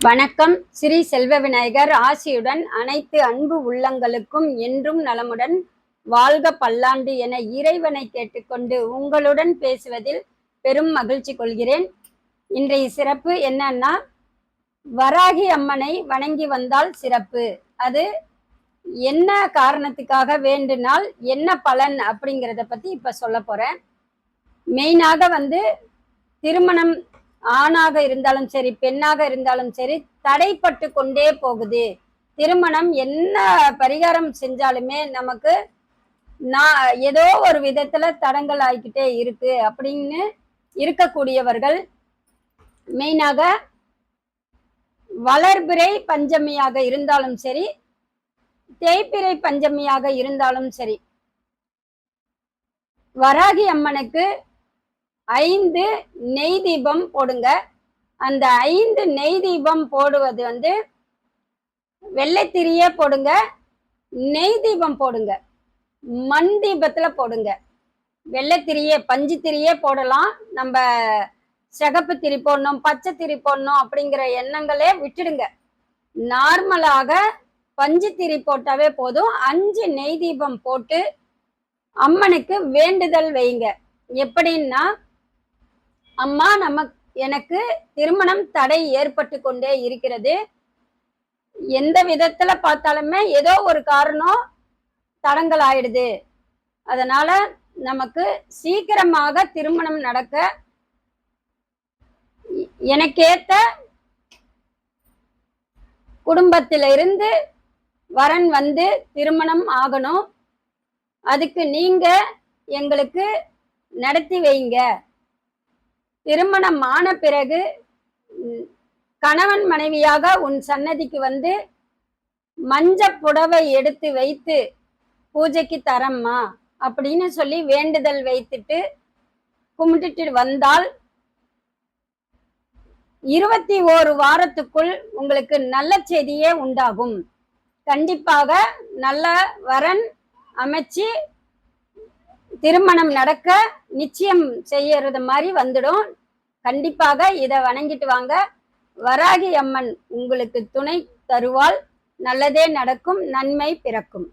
வணக்கம். ஸ்ரீ செல்வ விநாயகர் ஆசியுடன் அனைத்து அன்பு உள்ளங்களுக்கும் என்றும் நலமுடன் வாழ்க பல்லாண்டு என இறைவனை கேட்டுக்கொண்டு உங்களுடன் பேசுவதில் பெரும் மகிழ்ச்சி கொள்கிறேன். இன்றைய சிறப்பு என்னன்னா, வராகி அம்மனை வணங்கி வந்தால் சிறப்பு. அது என்ன காரணத்துக்காக வேண்டுனால் என்ன பலன் அப்படிங்கிறத பத்தி இப்ப சொல்ல போறேன். மெயினாக திருமணம் ஆணாக இருந்தாலும் சரி, பெண்ணாக இருந்தாலும் சரி, தடைப்பட்டு கொண்டே போகுது. திருமணம் என்ன பரிகாரம் செஞ்சாலுமே நமக்கு ஏதோ ஒரு விதத்துல தடங்கள் ஆகிக்கிட்டே இருக்கு அப்படின்னு இருக்கக்கூடியவர்கள், மெயினாக வளர்பிறை பஞ்சமியாக இருந்தாலும் சரி, தேய்பிறை பஞ்சமியாக இருந்தாலும் சரி, வராகி அம்மனுக்கு 5 நெய் தீபம் போடுங்க. அந்த 5 நெய் தீபம் போடுவது வெள்ளைத்திரியே போடுங்க, நெய் தீபம் போடுங்க, மண் தீபத்துல போடுங்க. வெள்ளைத்திரியே பஞ்சு திரியே போடலாம். நம்ம சிகப்பு திரி போடணும், பச்சை திரி போடணும் அப்படிங்கிற எண்ணங்களே விட்டுடுங்க. நார்மலாக பஞ்சு திரி போட்டாவே போதும். 5 நெய் தீபம் போட்டு அம்மனுக்கு வேண்டுதல் வைங்க. எப்படின்னா, அம்மா, எனக்கு திருமணம் தடை ஏற்பட்டு கொண்டே இருக்கிறது. எந்த விதத்துல பார்த்தாலுமே ஏதோ ஒரு காரணம் தடங்கள் ஆயிடுது. அதனால நமக்கு சீக்கிரமாக திருமணம் நடக்க எனக்கேத்த குடும்பத்திலிருந்து வரன் திருமணம் ஆகணும். அதுக்கு நீங்க எங்களுக்கு நடத்தி வைங்க. திருமணம் ஆன பிறகு கணவன் மனைவியாக உன் சன்னதிக்கு மஞ்ச புடவை எடுத்து வைத்து பூஜைக்கு தரம்மா அப்படின்னு சொல்லி வேண்டுதல் வைத்துட்டு கும்பிட்டுட்டு வந்தால் 21 வாரத்துக்குள் உங்களுக்கு நல்ல செய்தியே உண்டாகும். கண்டிப்பாக நல்ல வரன் அமைச்சு திருமணம் நடக்க நிச்சயம் செய்யறது மாதிரி வந்துடும். கண்டிப்பாக இதை வணங்கிட்டு வாங்க. வராகி அம்மன் உங்களுக்கு துணை தருவாள். நல்லதே நடக்கும், நன்மை பிறக்கும்.